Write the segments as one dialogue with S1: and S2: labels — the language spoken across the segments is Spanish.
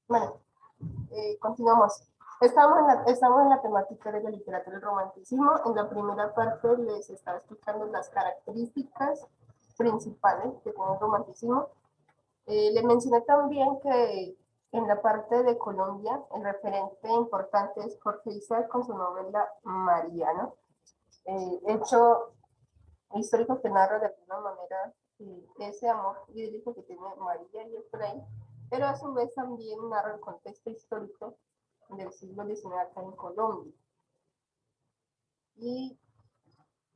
S1: Bueno, continuamos. Estamos en la temática de la literatura y el romanticismo. En la primera parte les estaba explicando las características principales que tiene el romanticismo. Les mencioné también que en la parte de Colombia el referente importante es Jorge Isaac con su novela María, ¿no? Hecho histórico que narra de alguna manera ese amor idílico que tiene María y Efraín, pero a su vez también narra el contexto histórico del siglo XIX acá en Colombia. Y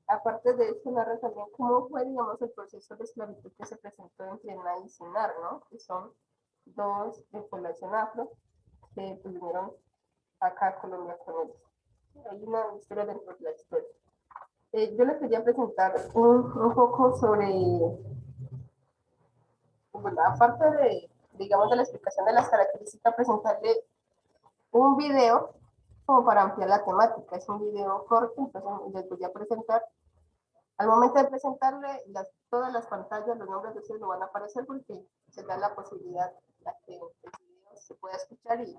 S1: aparte de eso, narra también cómo fue, digamos, el proceso de esclavitud que se presentó entre Nay y Sinar, ¿no? Que son dos de población afro que pues, vinieron acá a Colombia con ellos. Hay una historia dentro de la historia. Yo les quería presentar un poco sobre, bueno, aparte de, digamos, de la explicación de las características, presentarle un video como para ampliar la temática. Es un video corto, entonces les voy a presentar. Al momento de presentarle, todas las pantallas, los nombres de ustedes no van a aparecer porque se da la posibilidad de que el video se pueda escuchar y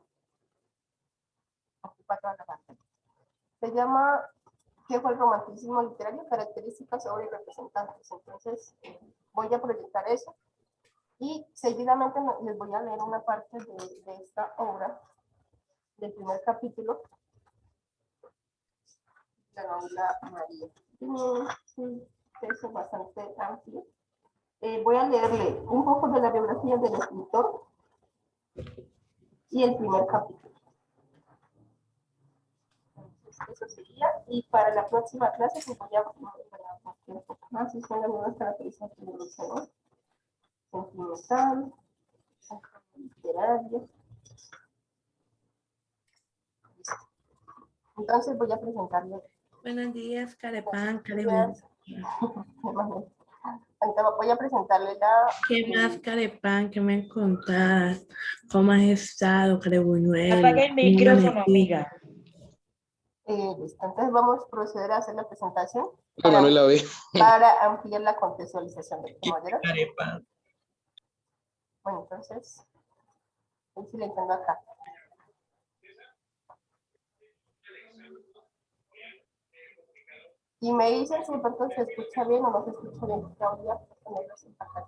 S1: ocupa toda la pantalla. Se llama ¿Qué fue el romanticismo literario? Características, obras y representantes. Entonces, voy a proyectar eso y seguidamente les voy a leer una parte de esta obra, del primer capítulo, la novela María. Tiene un texto bastante amplio. Voy a leerle un poco de la biografía del escritor y el primer capítulo. Eso sería, y para la próxima clase pues voy a un poco más, si son las nuevas características que me dicen, ¿no? Sentimental, literario. Entonces voy a presentarle.
S2: Buenos días, Carepán,
S1: Carepán. Voy a presentarle la...
S2: ¿Qué más, Carepán? ¿Qué me contás? ¿Cómo has estado, Carebuñuelo?
S3: Apaga el micrófono, amiga.
S1: Listo, entonces vamos a proceder a hacer la presentación
S4: para
S1: ampliar la contextualización del tema. Bueno, entonces, estoy silenciando acá. Y me dicen si pronto se escucha bien o no se escucha bien. Ya voy a ponerlos en pantalla.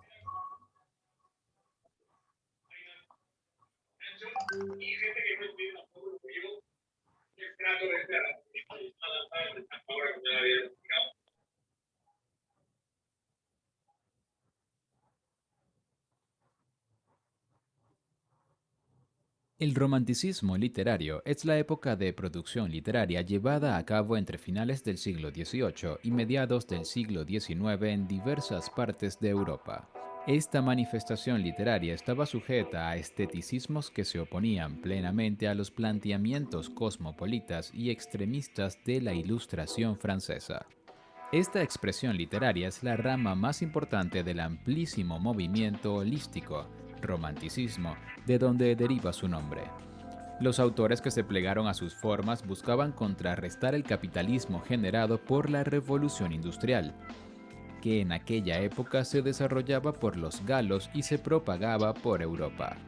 S5: El romanticismo literario es la época de producción literaria llevada a cabo entre finales del siglo XVIII y mediados del siglo XIX en diversas partes de Europa. Esta manifestación literaria estaba sujeta a esteticismos que se oponían plenamente a los planteamientos cosmopolitas y extremistas de la Ilustración francesa. Esta expresión literaria es la rama más importante del amplísimo movimiento holístico, romanticismo, de donde deriva su nombre. Los autores que se plegaron a sus formas buscaban contrarrestar el capitalismo generado por la revolución industrial, que en aquella época se desarrollaba por los galos y se propagaba por Europa.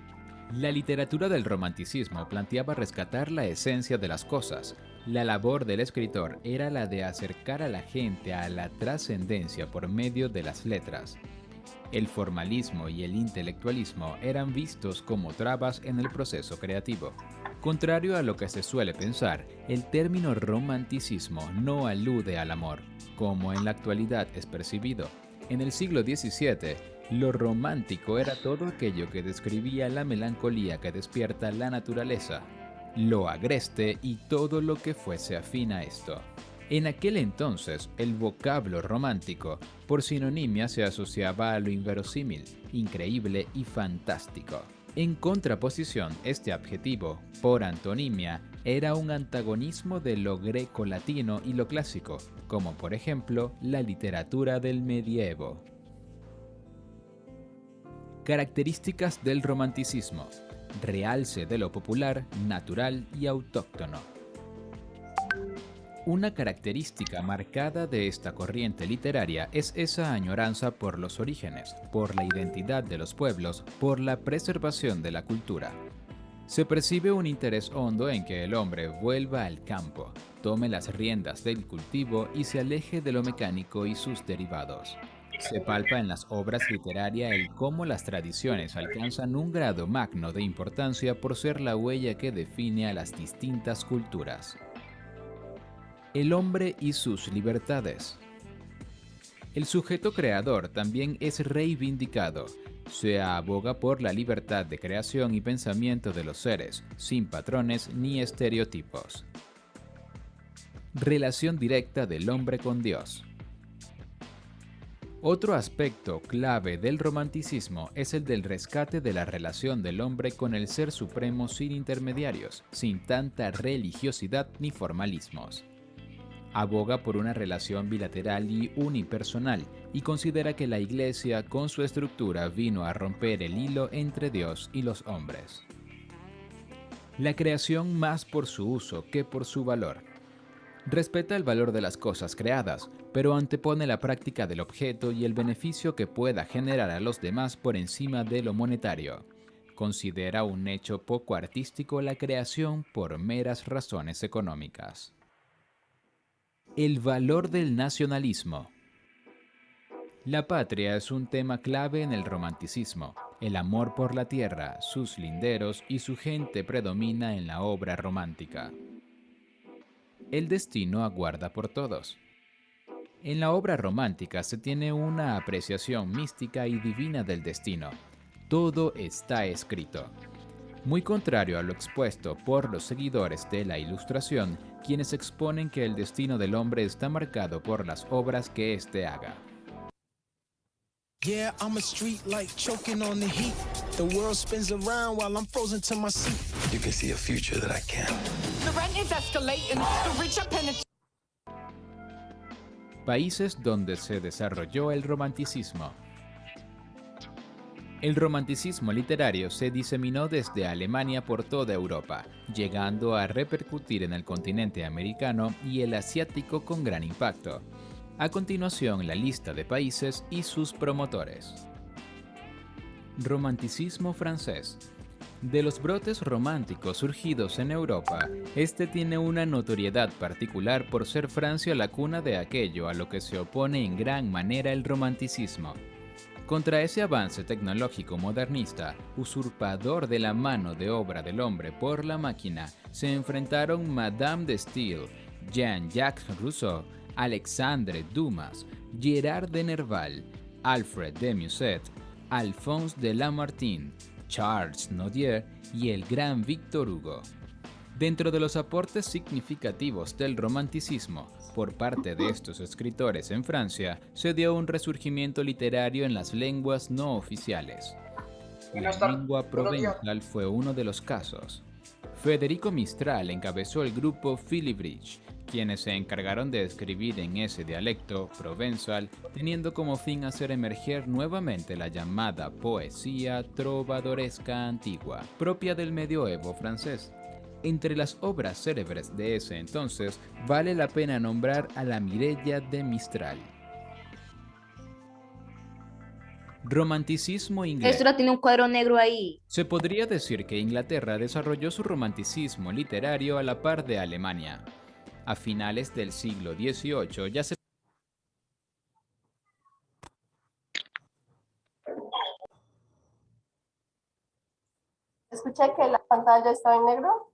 S5: La literatura del romanticismo planteaba rescatar la esencia de las cosas. La labor del escritor era la de acercar a la gente a la trascendencia por medio de las letras. El formalismo y el intelectualismo eran vistos como trabas en el proceso creativo. Contrario a lo que se suele pensar, el término romanticismo no alude al amor, como en la actualidad es percibido. En el siglo XVII, lo romántico era todo aquello que describía la melancolía que despierta la naturaleza, lo agreste y todo lo que fuese afín a esto. En aquel entonces, el vocablo romántico, por sinonimia, se asociaba a lo inverosímil, increíble y fantástico. En contraposición, este adjetivo, por antonimia, era un antagonismo de lo greco-latino y lo clásico, como por ejemplo la literatura del medievo. Características del romanticismo: realce de lo popular, natural y autóctono. Una característica marcada de esta corriente literaria es esa añoranza por los orígenes, por la identidad de los pueblos, por la preservación de la cultura. Se percibe un interés hondo en que el hombre vuelva al campo, tome las riendas del cultivo y se aleje de lo mecánico y sus derivados. Se palpa en las obras literarias el cómo las tradiciones alcanzan un grado magno de importancia por ser la huella que define a las distintas culturas. El hombre y sus libertades. El sujeto creador también es reivindicado. Se aboga por la libertad de creación y pensamiento de los seres, sin patrones ni estereotipos. Relación directa del hombre con Dios. Otro aspecto clave del romanticismo es el del rescate de la relación del hombre con el Ser Supremo sin intermediarios, sin tanta religiosidad ni formalismos. Aboga por una relación bilateral y unipersonal y considera que la Iglesia con su estructura vino a romper el hilo entre Dios y los hombres. La creación más por su uso que por su valor. Respeta el valor de las cosas creadas, pero antepone la práctica del objeto y el beneficio que pueda generar a los demás por encima de lo monetario. Considera un hecho poco artístico la creación por meras razones económicas. El valor del nacionalismo. La patria es un tema clave en el romanticismo. El amor por la tierra, sus linderos y su gente predomina en la obra romántica. El destino aguarda por todos. En la obra romántica se tiene una apreciación mística y divina del destino. Todo está escrito. Muy contrario a lo expuesto por los seguidores de la Ilustración, quienes exponen que el destino del hombre está marcado por las obras que éste haga.
S3: Yeah, I'm a street light choking on the heat. The world spins around while I'm frozen to my seat.
S6: You can see a future that I can't.
S7: The rent is escalating. The rich are penetrating.
S5: Países donde se desarrolló el romanticismo. El romanticismo literario se diseminó desde Alemania por toda Europa, llegando a repercutir en el continente americano y el asiático con gran impacto. A continuación, la lista de países y sus promotores. Romanticismo francés. De los brotes románticos surgidos en Europa, este tiene una notoriedad particular por ser Francia la cuna de aquello a lo que se opone en gran manera el romanticismo. Contra ese avance tecnológico modernista, usurpador de la mano de obra del hombre por la máquina, se enfrentaron Madame de Staël, Jean-Jacques Rousseau, Alexandre Dumas, Gérard de Nerval, Alfred de Musset, Alphonse de Lamartine, Charles Nodier y el gran Victor Hugo. Dentro de los aportes significativos del romanticismo por parte de estos escritores en Francia, se dio un resurgimiento literario en las lenguas no oficiales. La lengua provençal fue uno de los casos. Federico Mistral encabezó el grupo Philibridge, quienes se encargaron de escribir en ese dialecto provençal, teniendo como fin hacer emerger nuevamente la llamada poesía trovadoresca antigua, propia del medioevo francés. Entre las obras célebres de ese entonces, vale la pena nombrar a la Mireia de Mistral. Romanticismo inglés.
S8: Esto tiene un cuadro negro ahí.
S5: Se podría decir que Inglaterra desarrolló su romanticismo literario a la par de Alemania. A finales del siglo XVIII ya se...
S1: Escuché que la pantalla estaba en negro.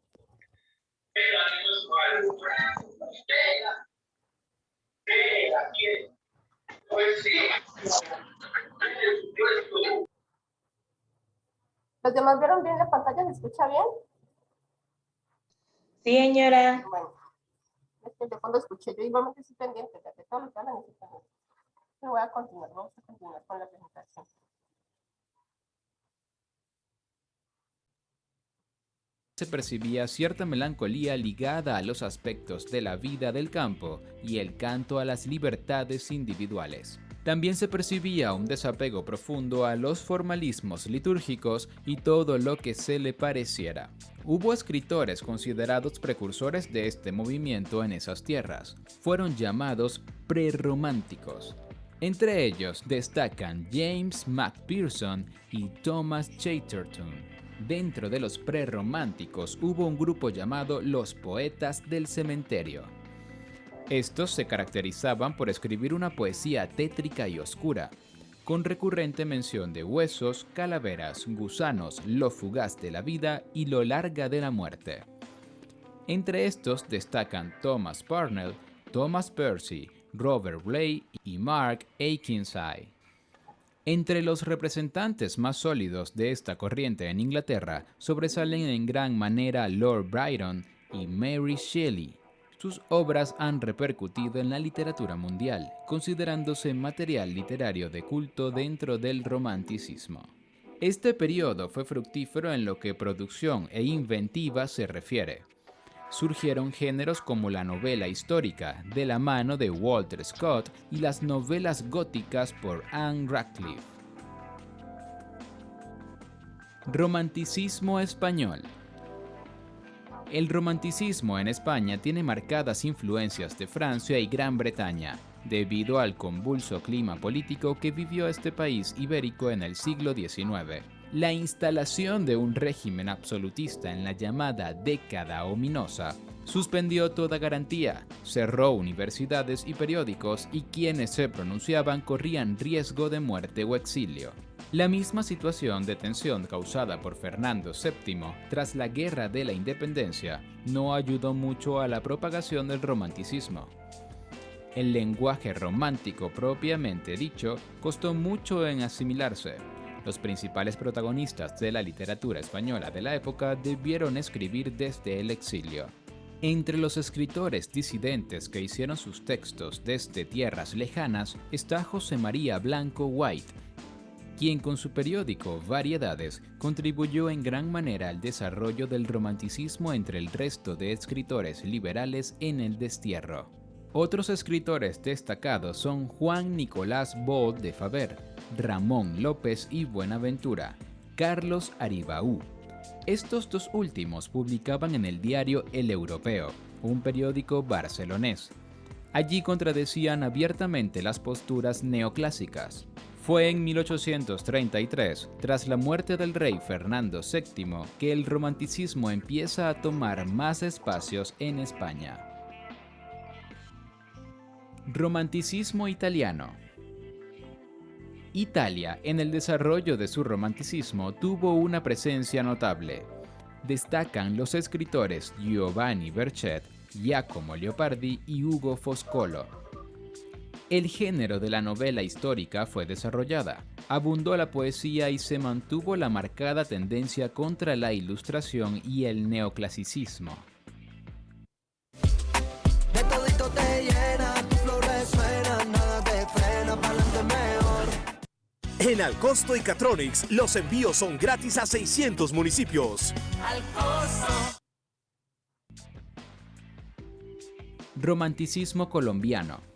S1: ¿Los demás vieron bien la pantalla? ¿Se escucha bien?
S8: Sí, señora.
S1: Bueno, es que yo cuando escuché, yo igualmente estoy pendiente, ya que todos los que hablan estoy pendiente. Pero vamos a continuar con la presentación.
S5: Se percibía cierta melancolía ligada a los aspectos de la vida del campo y el canto a las libertades individuales. También se percibía un desapego profundo a los formalismos litúrgicos y todo lo que se le pareciera. Hubo escritores considerados precursores de este movimiento en esas tierras. Fueron llamados prerrománticos. Entre ellos destacan James McPherson y Thomas Chatterton. Dentro de los prerrománticos hubo un grupo llamado los poetas del cementerio. Estos se caracterizaban por escribir una poesía tétrica y oscura, con recurrente mención de huesos, calaveras, gusanos, lo fugaz de la vida y lo larga de la muerte. Entre estos destacan Thomas Parnell, Thomas Percy, Robert Blay y Mark Akenside. Entre los representantes más sólidos de esta corriente en Inglaterra sobresalen en gran manera Lord Byron y Mary Shelley. Sus obras han repercutido en la literatura mundial, considerándose material literario de culto dentro del romanticismo. Este periodo fue fructífero en lo que producción e inventiva se refiere. Surgieron géneros como la novela histórica, de la mano de Walter Scott, y las novelas góticas por Anne Radcliffe. Romanticismo español. El romanticismo en España tiene marcadas influencias de Francia y Gran Bretaña, debido al convulso clima político que vivió este país ibérico en el siglo XIX. La instalación de un régimen absolutista en la llamada década ominosa suspendió toda garantía, cerró universidades y periódicos y quienes se pronunciaban corrían riesgo de muerte o exilio. La misma situación de tensión causada por Fernando VII tras la Guerra de la Independencia no ayudó mucho a la propagación del romanticismo. El lenguaje romántico propiamente dicho costó mucho en asimilarse. Los principales protagonistas de la literatura española de la época debieron escribir desde el exilio. Entre los escritores disidentes que hicieron sus textos desde tierras lejanas está José María Blanco White, quien con su periódico Variedades contribuyó en gran manera al desarrollo del romanticismo entre el resto de escritores liberales en el destierro. Otros escritores destacados son Juan Nicolás Bol de Faber, Ramón López y Buenaventura, Carlos Aribaú. Estos dos últimos publicaban en el diario El Europeo, un periódico barcelonés. Allí contradecían abiertamente las posturas neoclásicas. Fue en 1833, tras la muerte del rey Fernando VII, que el romanticismo empieza a tomar más espacios en España. Romanticismo italiano. Italia, en el desarrollo de su romanticismo, tuvo una presencia notable. Destacan los escritores Giovanni Berchet, Giacomo Leopardi y Ugo Foscolo. El género de la novela histórica fue desarrollada, abundó la poesía y se mantuvo la marcada tendencia contra la ilustración y el neoclasicismo.
S3: De todito te llena, tu flow resuena, nada te frena, pa'lante mejor.
S9: En Alcosto y Catronics, los envíos son gratis a 600 municipios.
S7: Alcosto.
S5: Romanticismo colombiano.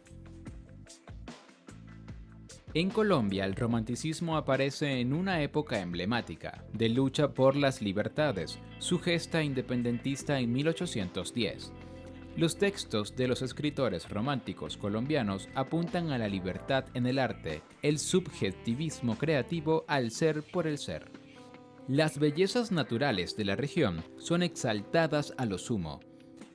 S5: En Colombia, el romanticismo aparece en una época emblemática de lucha por las libertades, su gesta independentista en 1810. Los textos de los escritores románticos colombianos apuntan a la libertad en el arte, el subjetivismo creativo al ser por el ser. Las bellezas naturales de la región son exaltadas a lo sumo.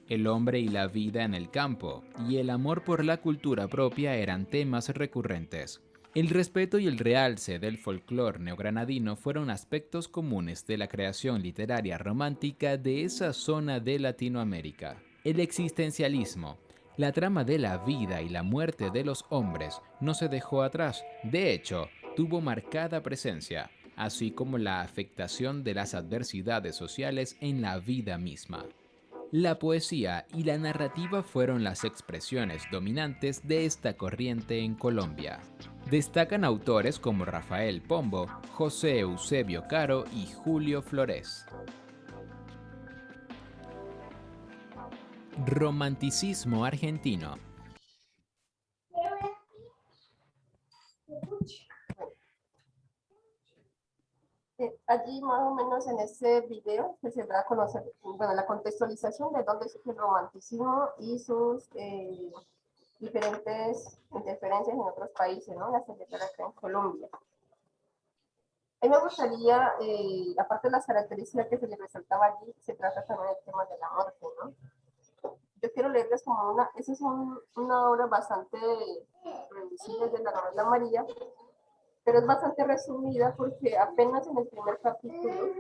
S5: El hombre y la vida en el campo y el amor por la cultura propia eran temas recurrentes. El respeto y el realce del folclore neogranadino fueron aspectos comunes de la creación literaria romántica de esa zona de Latinoamérica. El existencialismo, la trama de la vida y la muerte de los hombres, no se dejó atrás. De hecho, tuvo marcada presencia, así como la afectación de las adversidades sociales en la vida misma. La poesía y la narrativa fueron las expresiones dominantes de esta corriente en Colombia. Destacan autores como Rafael Pombo, José Eusebio Caro y Julio Flores. Romanticismo argentino.
S1: Allí más o menos en este video se va a conocer la contextualización de dónde surge el romanticismo y sus diferentes interferencias en otros países, ¿no? Las que llegan acá en Colombia. A mí me gustaría, aparte de las características que se le resaltaba allí, se trata también del tema de la muerte, ¿no? Yo quiero leerles como esa es una obra bastante reducida de la novela María, pero es bastante resumida porque apenas en el primer capítulo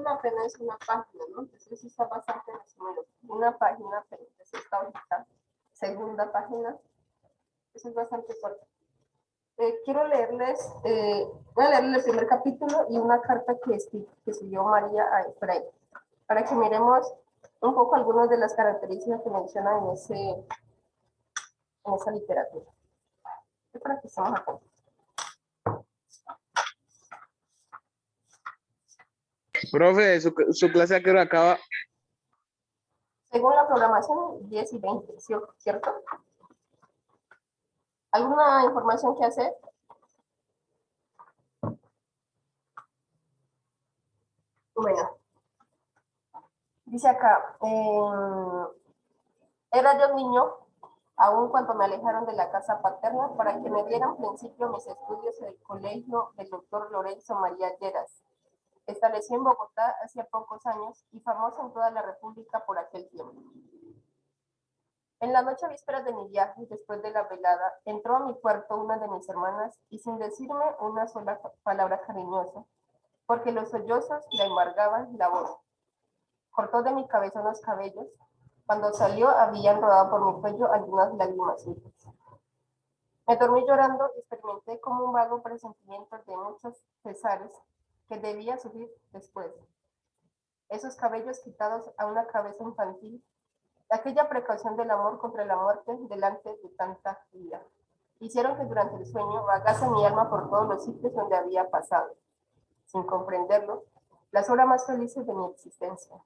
S1: apenas una página, ¿no? Entonces está bastante resumido. Una página, pero es esta ahorita, segunda página, eso es bastante corto. Quiero leerles, voy a leerles el primer capítulo y una carta que escribió María a Efraín, para que miremos un poco algunas de las características que menciona en esa literatura. Es para que estemos atentos.
S4: Profe, su clase a qué hora acaba.
S1: Según la programación, 10 y 20, ¿cierto? ¿Alguna información que hacer? Bueno, dice acá, era yo niño, aun cuando me alejaron de la casa paterna, para que me dieran principio mis estudios en el colegio del doctor Lorenzo María Lleras. Estableció en Bogotá hacía pocos años y famoso en toda la República por aquel tiempo. En la noche víspera de mi viaje, después de la velada, entró a mi cuarto una de mis hermanas y sin decirme una sola palabra cariñosa, porque los sollozos la embargaban la voz. Cortó de mi cabeza unos cabellos. Cuando salió, habían rodado por mi cuello algunas lágrimas sucias. Me dormí llorando y experimenté como un vago presentimiento de muchos pesares que debía sufrir después. Esos cabellos quitados a una cabeza infantil, aquella precaución del amor contra la muerte delante de tanta vida, hicieron que durante el sueño vagase mi alma por todos los sitios donde había pasado, sin comprenderlo, las horas más felices de mi existencia.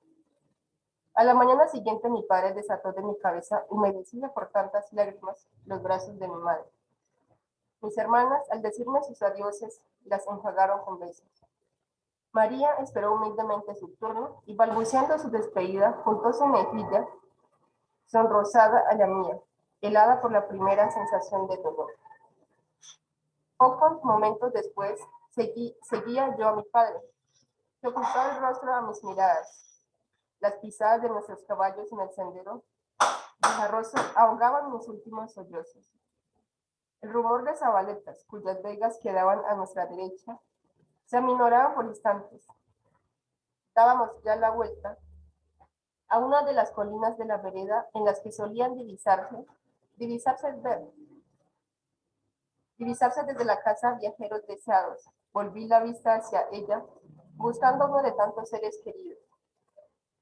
S1: A la mañana siguiente mi padre desató de mi cabeza, humedecida por tantas lágrimas, los brazos de mi madre. Mis hermanas, al decirme sus adioses, las enjuagaron con besos. María esperó humildemente su turno y balbuceando su despedida, juntó su mejilla, sonrosada a la mía, helada por la primera sensación de dolor. Pocos momentos después, seguía yo a mi padre, que ocultaba el rostro a mis miradas. Las pisadas de nuestros caballos en el sendero desarrozo ahogaban mis últimos sollozos. El rumor de zabaletas, cuyas vegas quedaban a nuestra derecha, se aminoraban por instantes. Dábamos ya la vuelta a una de las colinas de la vereda en las que solían divisarse desde la casa viajeros deseados. Volví la vista hacia ella, buscando uno de tantos seres queridos.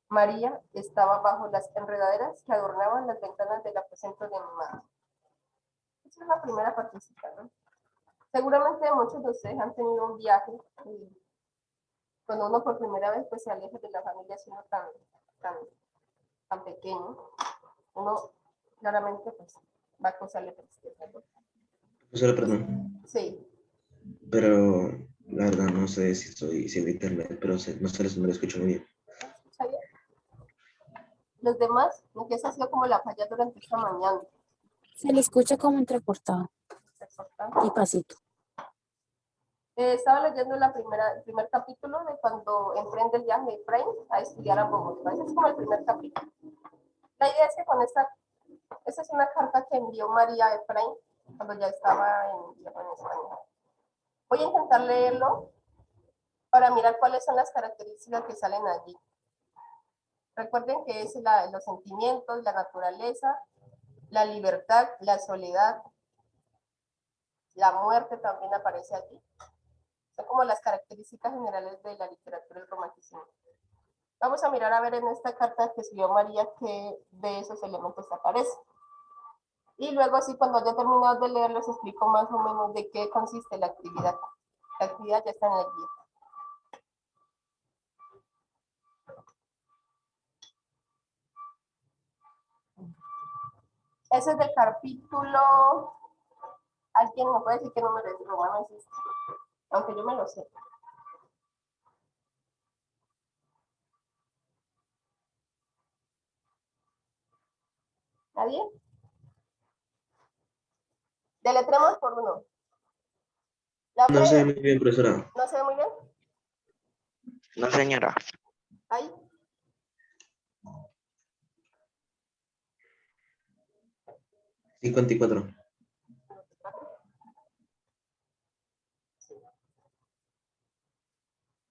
S1: María estaba bajo las enredaderas que adornaban las ventanas del aposento de mi madre. Esa es la primera partecita, ¿no? Seguramente muchos de ustedes han tenido un viaje y cuando uno por primera vez pues se aleja de la familia siendo tan pequeño, uno claramente pues va a causarle tristeza, ¿no?
S10: Solo perdón,
S1: Sí.
S10: pero la verdad no sé si estoy sin internet, pero no sé, no lo escucho muy bien.
S1: ¿Escucha bien? Los demás, aunque esa ha sido como la falla durante esta mañana.
S11: Se le escucha como entrecortado y pasito.
S1: Estaba leyendo el primer capítulo de cuando emprende el viaje de Efraín a estudiar a Bogotá. Ese es como el primer capítulo. La idea es que esta es una carta que envió María a Efraín cuando ya estaba en España. Voy a intentar leerlo para mirar cuáles son las características que salen allí. Recuerden que es los sentimientos, la naturaleza, la libertad, la soledad, la muerte también aparece allí. Son como las características generales de la literatura del romanticismo. Vamos a mirar a ver en esta carta que escribió María qué de esos elementos aparecen. Y luego, sí, cuando haya terminado de leer, les explico más o menos de qué consiste la actividad. La actividad ya está en el guía. Ese es del capítulo. ¿Alguien me puede decir qué número es romano es este? Aunque yo me lo sé. ¿Nadie? Deletremos por uno.
S10: No se ve muy bien, profesora.
S1: ¿No se ve muy bien?
S4: No, señora.
S1: Ahí.
S10: Sí, 54.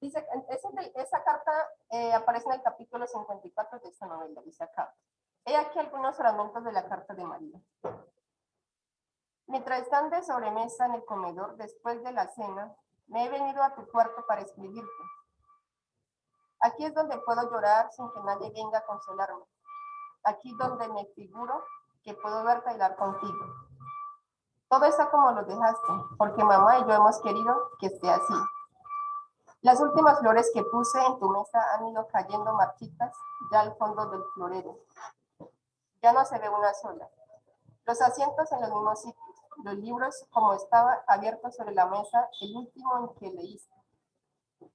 S1: Dice, esa carta aparece en el capítulo 54 de esta novela, dice acá. He aquí algunos fragmentos de la carta de María. Mientras están de sobremesa en el comedor después de la cena, me he venido a tu cuarto para escribirte. Aquí es donde puedo llorar sin que nadie venga a consolarme. Aquí donde me figuro que puedo ver bailar contigo. Todo está como lo dejaste, porque mamá y yo hemos querido que esté así. Las últimas flores que puse en tu mesa han ido cayendo marchitas ya al fondo del florero. Ya no se ve una sola. Los asientos en los mismos sitios, los libros como estaba abiertos sobre la mesa, el último en que leíste.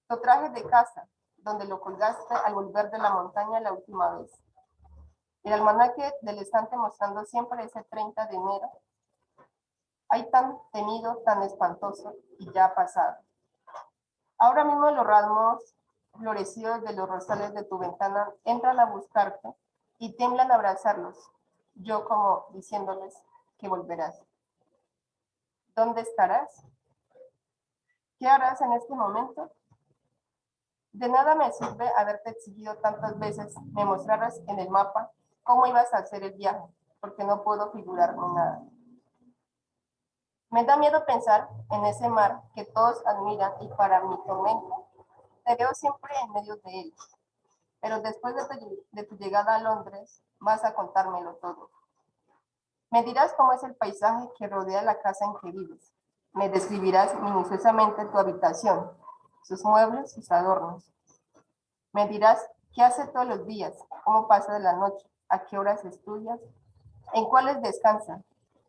S1: Tu traje de casa, donde lo colgaste al volver de la montaña la última vez. El almanaque del estante mostrando siempre ese 30 de enero. Ay, tan temido, tan espantoso, y ya ha pasado. Ahora mismo los ramos florecidos de los rosales de tu ventana entran a buscarte y tiemblan a abrazarlos, yo como diciéndoles que volverás. ¿Dónde estarás? ¿Qué harás en este momento? De nada me sirve haberte exigido tantas veces me mostraras en el mapa cómo ibas a hacer el viaje, porque no puedo figurarme nada. Me da miedo pensar en ese mar que todos admiran y para mi tormento te veo siempre en medio de él. Pero después de tu llegada a Londres vas a contármelo todo. Me dirás cómo es el paisaje que rodea la casa en que vives. Me describirás minuciosamente tu habitación, sus muebles, sus adornos. Me dirás qué hace todos los días, cómo pasa la noche, a qué horas estudias, en cuáles descansa,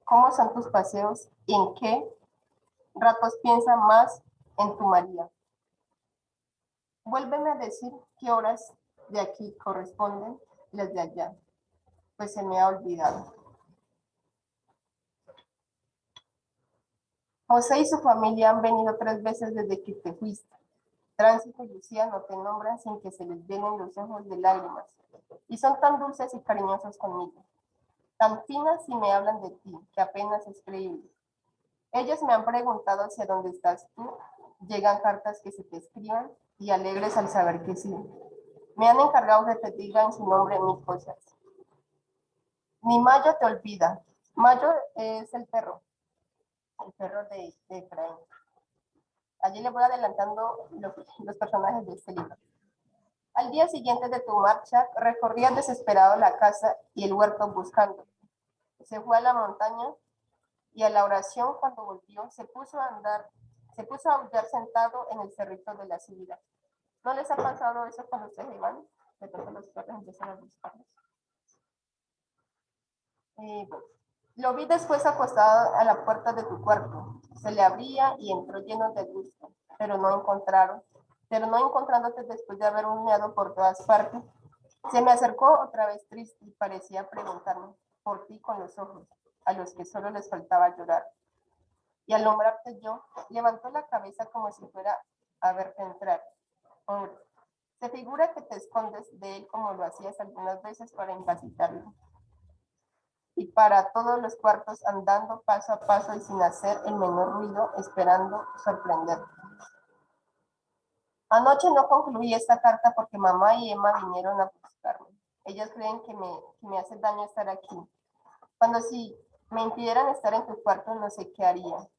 S1: cómo son tus paseos y en qué ratos piensa más en tu María. Vuélveme a decir qué horas de aquí corresponden las de allá, pues se me ha olvidado. José y su familia han venido 3 veces desde que te fuiste. Tránsito y Lucía no te nombran sin que se les llenen los ojos de lágrimas. Y son tan dulces y cariñosos conmigo. Tan finas y me hablan de ti, que apenas es creíble. Ellos me han preguntado hacia dónde estás tú. Llegan cartas que se te escriban y alegres al saber que sí. Me han encargado de que te diga en su nombre 1000 cosas. Ni Mayo te olvida. Mayo es el perro de Efraín. Allí le voy adelantando los personajes de este libro. Al día siguiente de tu marcha, recorría desesperado la casa y el huerto buscando. Se fue a la montaña y a la oración cuando volvió se puso a aullar sentado en el cerrito de la subida. ¿No les ha pasado eso cuando ustedes iban? De pronto los perros empiezan a buscarlos. Lo vi después acostado a la puerta de tu cuarto. Se le abría y entró lleno de gusto, pero no encontrándote después de haber humeado por todas partes, se me acercó otra vez triste y parecía preguntarme por ti con los ojos, a los que solo les faltaba llorar. Y al nombrarte yo, levantó la cabeza como si fuera a verte entrar. Hombre, se figura que te escondes de él como lo hacías algunas veces para incapacitarlo. Y para todos los cuartos andando paso a paso y sin hacer el menor ruido, esperando sorprenderte. Anoche no concluí esta carta porque mamá y Emma vinieron a buscarme. Ellas creen que me hace daño estar aquí. Cuando si me impidieran estar en tu cuarto, no sé qué haría.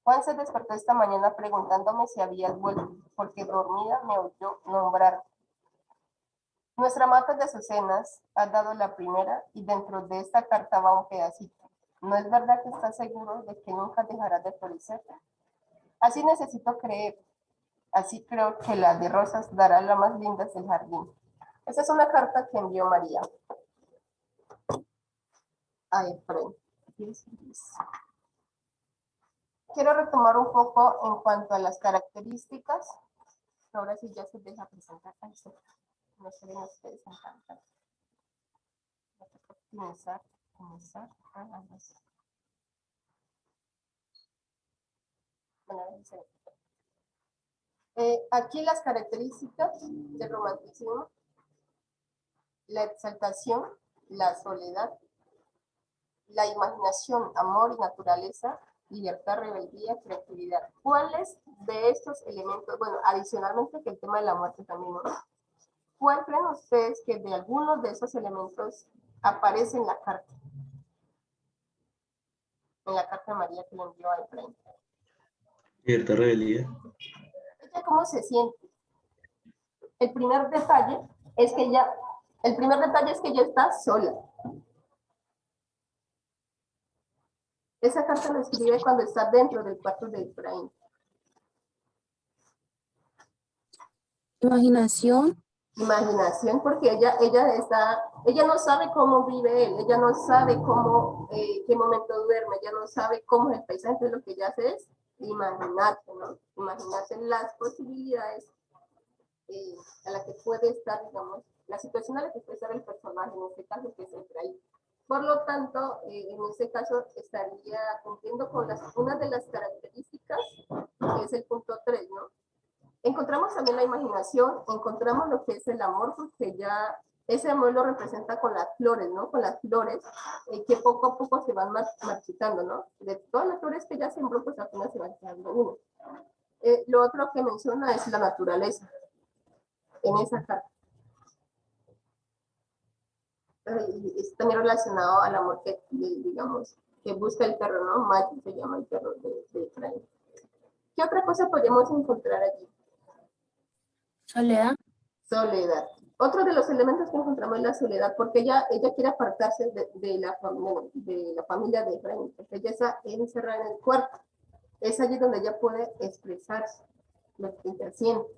S1: Juan se despertó esta mañana preguntándome si habías vuelto, porque dormida me oyó nombrar. Nuestra mata de azucenas ha dado la primera y dentro de esta carta va un pedacito. ¿No es verdad que estás seguro de que nunca dejará de florecer? Así necesito creer. Así creo que la de rosas dará la más linda del jardín. Esa es una carta que envió María a Efraín. Quiero retomar un poco en cuanto a las características. Ahora sí ya se deja presentar. No se ven ustedes en pantalla. Optimizar. comenzar a avanzar. Bueno, a ver, sí. Aquí las características del romanticismo: la exaltación, la soledad, la imaginación, amor y naturaleza, libertad, rebeldía, creatividad. ¿Cuáles de estos elementos, bueno, adicionalmente que el tema de la muerte también, ¿no? ¿Cuál creen ustedes que de algunos de esos elementos aparece en la carta? En la carta de María que le envió a Efraín.
S10: Libertad, rebeldía.
S1: ¿Ella cómo se siente? El primer detalle es que ella está sola. Esa carta la escribe cuando está dentro del cuarto de Efraín.
S11: Imaginación.
S1: Imaginación, porque ella no sabe cómo vive él, ella no sabe cómo, qué momento duerme, ella no sabe cómo es el paisaje, entonces lo que ella hace es imaginarse, ¿no? Imaginarse las posibilidades a la que puede estar, digamos, la situación a la que puede estar el personaje, en este caso que es Efraín. Por lo tanto, en este caso estaría cumpliendo con una de las características, que es el punto 3, ¿no? Encontramos también la imaginación, encontramos lo que es el amor, porque ya ese amor lo representa con las flores, ¿no? Con las flores que poco a poco se van marchitando, ¿no? De todas las flores que ya sembró, pues apenas se van quedando uno. Lo otro que menciona es la naturaleza en esa carta. Es también relacionado al amor que, digamos, que busca el perro, ¿no? Maggie se llama el perro de Efraín. ¿Qué otra cosa podemos encontrar allí?
S11: Soledad.
S1: Soledad. Otro de los elementos que encontramos es la soledad, porque ella quiere apartarse de la familia de Efraín, porque ella está encerrada en el cuarto. Es allí donde ella puede expresarse lo que ella siente.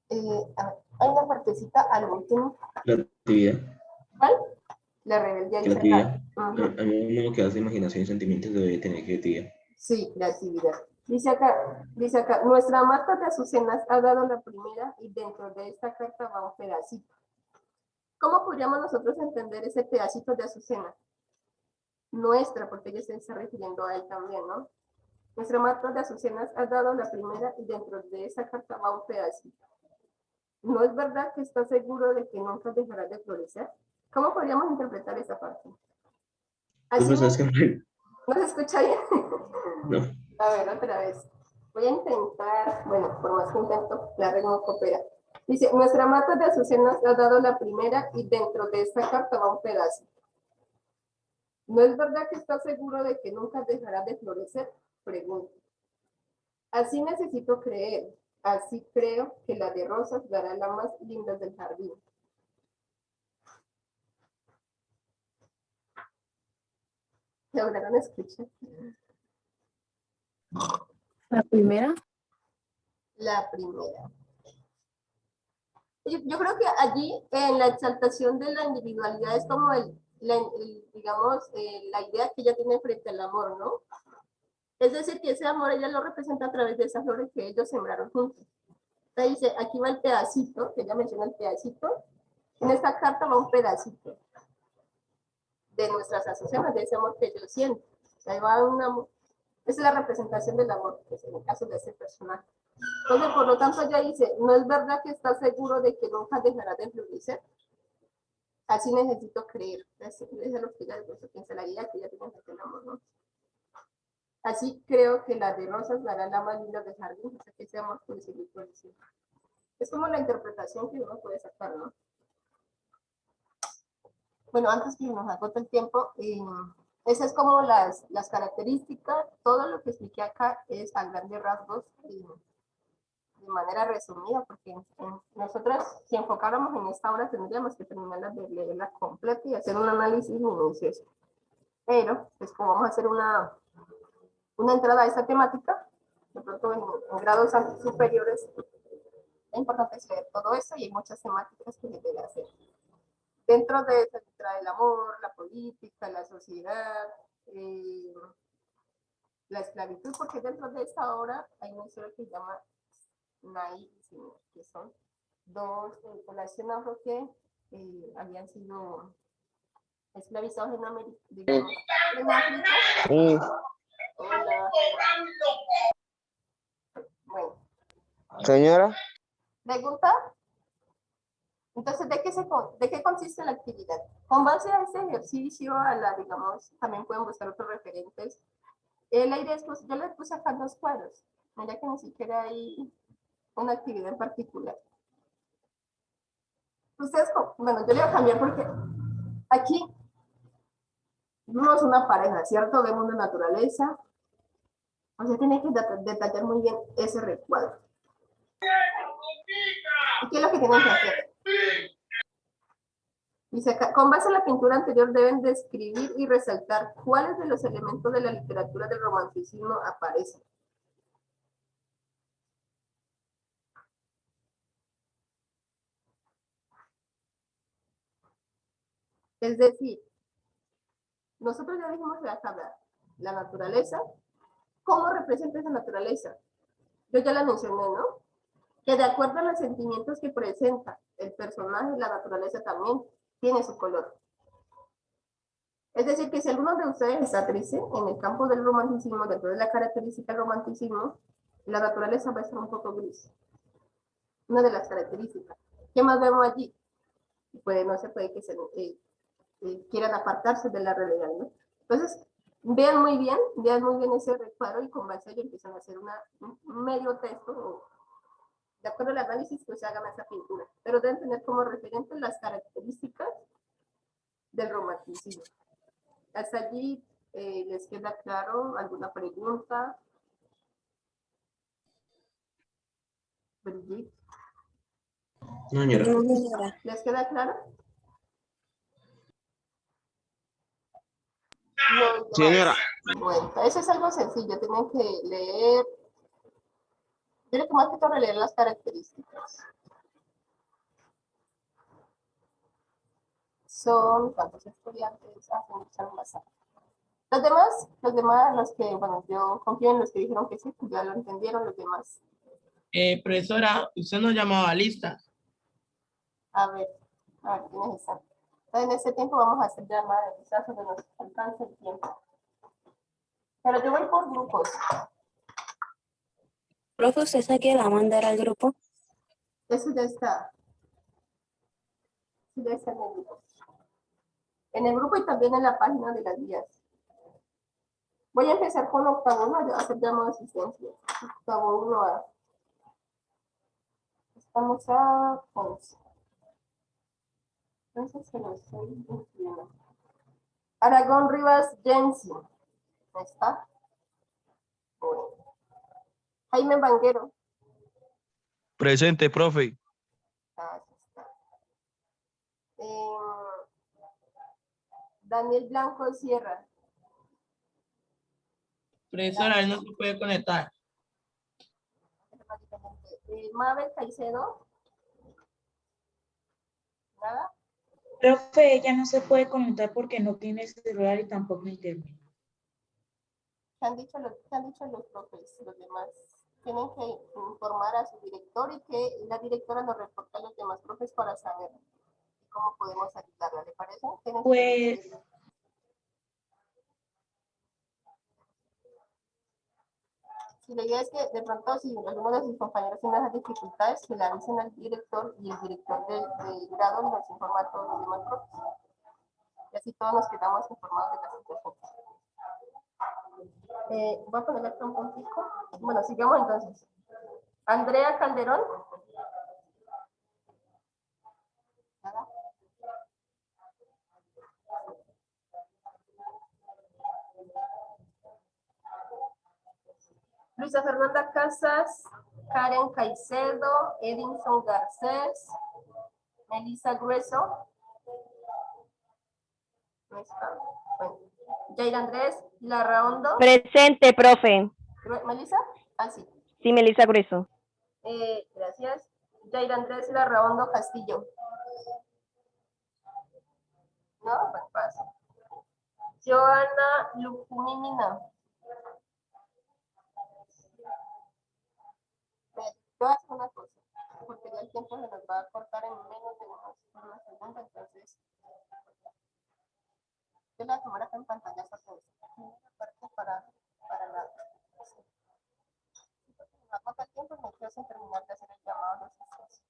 S1: Hay una partecita al último.
S10: La actividad.
S1: ¿Cuál? La rebeldía.
S10: Creatividad. A mí lo que hace imaginación y sentimientos debe tener creatividad.
S1: Sí, creatividad. Dice acá, nuestra mata de azucenas ha dado la primera y dentro de esta carta va un pedacito. ¿Cómo podríamos nosotros entender ese pedacito de azucena? Nuestra, porque ella se está refiriendo a él también, ¿no? Nuestra mata de azucenas ha dado la primera y dentro de esa carta va un pedacito. ¿No es verdad que está seguro de que nunca dejará de florecer? ¿Cómo podríamos interpretar esa parte? Así
S10: ¿Tú sabes que
S1: ¿no se escucha bien?
S10: no?
S1: A ver, otra vez. Voy a intentar, bueno, por más que intento, la red no coopera. Dice, nuestra mata de azucenas ha dado la primera y dentro de esta carta va un pedazo. ¿No es verdad que está seguro de que nunca dejará de florecer? Pregunto. Así necesito creer, así creo que la de rosas dará la más linda del jardín. ¿Lograron escuchar?
S11: La primera.
S1: La primera. Yo creo que allí en la exaltación de la individualidad es como digamos, la idea que ella tiene frente al amor, ¿no? Es decir, que ese amor ella lo representa a través de esas flores que ellos sembraron juntos. Entonces dice, aquí va el pedacito, que ella menciona el pedacito, en esta carta va un pedacito de nuestras asociaciones, de ese amor que yo siento. Ahí va un amor. Esa es la representación del amor, pues, en el caso de ese personaje. Entonces, por lo tanto, ella dice, ¿no es verdad que está seguro de que nunca dejará de florecer? Así necesito creer. Eso es lo que ella piensa, la idea que ella tiene frente al amor, ¿no? Así creo que la de rosas dará la más linda del jardín, o sea, que ese amor puede seguir floreciendo. Es como la interpretación que uno puede sacar, ¿no? Bueno, antes que nos agote el tiempo, esas es como las características, todo lo que expliqué acá es a grandes rasgos, de manera resumida, porque nosotros, si enfocáramos en esta obra, tendríamos que terminarla de leerla completa y hacer un análisis minucioso. Pero, pues como vamos a hacer una entrada a esta temática, de pronto en grados superiores, es importante leer todo eso y hay muchas temáticas que se debe hacer. Dentro de eso trae el amor, la política, la sociedad, la esclavitud, porque dentro de esta obra hay una historia que se llama Naí y Señor, que son dos poblaciones que habían sido esclavizados en América, digamos, en África.
S4: Sí.
S1: Hola. Bueno,
S4: Señora,
S1: ¿pregunta? Entonces, ¿de qué consiste la actividad? Con base a este ejercicio, digamos, también pueden buscar otros referentes. La idea es, pues, yo les puse acá 2 cuadros. Mira que ni siquiera hay una actividad en particular. Ustedes, bueno, yo le voy a cambiar porque aquí vemos una pareja, ¿cierto? Vemos la naturaleza. O sea, tienen que detallar muy bien ese recuadro. ¿Y qué es lo que tienen que hacer? Dice acá, con base en la pintura anterior deben describir y resaltar cuáles de los elementos de la literatura del romanticismo aparecen. Es decir, nosotros ya dijimos en la tabla, la naturaleza, ¿cómo representa esa naturaleza? Yo ya la mencioné, ¿no? Que de acuerdo a los sentimientos que presenta el personaje, la naturaleza también tiene su color. Es decir, que si alguno de ustedes está triste en el campo del romanticismo, dentro de la característica del romanticismo, la naturaleza va a ser un poco gris. Una de las características. ¿Qué más vemos allí? Pues no se puede que quieran apartarse de la realidad, ¿no? Entonces, vean muy bien ese recuadro y con base a ello empiezan a hacer un medio texto, de acuerdo al análisis que se hagan esa pintura. Pero deben tener como referente las características del romanticismo. Hasta allí, ¿les queda claro? ¿Alguna pregunta? Brigitte,
S10: No, señora.
S11: No, señora.
S1: ¿les queda claro? Los demás.
S4: señora,
S1: Bueno, eso es algo sencillo, tienen que leer, tienen que más que todo releer las características. Son, ¿cuántos estudiantes hacen la sala? Los demás, los que, bueno, yo confío en los que dijeron que sí, pues ya lo entendieron, los demás.
S12: Profesora, usted nos llamaba a lista.
S1: A ver, ¿quiénes están? Entonces, en este tiempo vamos a hacer llamadas, quizás donde nos alcance el tiempo. Pero yo voy por grupos.
S11: Profe, ¿usted sabe que va a mandar al grupo?
S1: Eso ya está. Sí, ya está en el grupo. En el grupo y también en la página de las guías. Voy a empezar con octavo 1, a hacer llamado de asistencia. Octavo 1A. Estamos a 11. Entonces se lo estoy incluyendo. Aragón Rivas Jensi. ¿No está? Bueno. Jaime Banguero.
S12: Presente, profe.
S1: Aquí está. Daniel Blanco Sierra.
S12: Profesora, él no se puede conectar.
S1: Mabel Caicedo. Nada.
S13: Profe, ella no se puede conectar porque no tiene celular y tampoco internet.
S1: ¿Qué han dicho los profes? Los demás tienen que informar a su director y que la directora nos reporte a los demás profes para saber cómo podemos ayudarla. ¿Le parece?
S13: Pues,
S1: sí, la idea es que de pronto si alguno de sus compañeros tiene esas dificultades, que le avisen al director y el director del grado nos informa a todos los demás profes. Y así todos nos quedamos informados de la situación. Voy a ponerle acá un puntico. Bueno, sigamos entonces. Andrea Calderón. Nada. Luisa Fernanda Casas, Karen Caicedo, Edinson Garcés, Melissa Grueso. No está. Bueno. Jair Andrés Larraondo.
S8: Presente, profe.
S1: ¿Melissa? Ah, sí.
S8: Sí, Melissa Grueso.
S1: Gracias. Jair Andrés Larraondo Castillo. No, pues pasa. Joana Lupumimina. Yo voy a hacer una cosa, porque ya el tiempo se nos va a cortar en menos de unas segundos, entonces Yo la voy a tomar acá en pantalla esta parte para la... Sí, porque me va a contar tiempo y me quedo sin terminar de hacer el llamado de asistencia.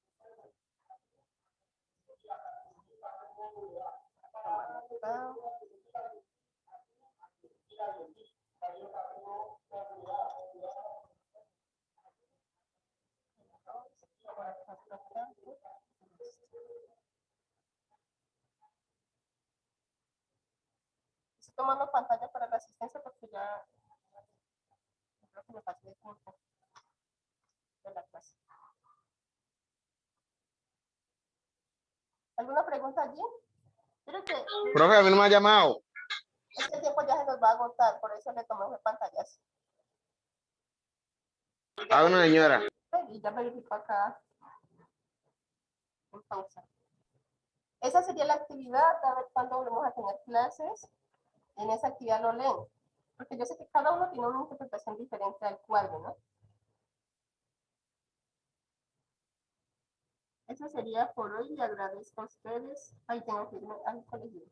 S1: Estoy tomando pantalla para la asistencia porque ya creo que me pasé de tiempo de la clase. ¿Alguna pregunta allí? Creo que
S4: Profe, a mí no me ha llamado.
S1: este tiempo ya se nos va a agotar, por eso le tomé pantallas.
S4: A una señora.
S1: Y ya verifico acá en pausa. Esa sería la actividad, a ver cuándo volvemos a tener clases. En esa actividad lo leen, porque yo sé que cada uno tiene una interpretación diferente al cuadro, ¿no? Eso sería por hoy, le agradezco a ustedes. Ahí tengo que irme al colegio.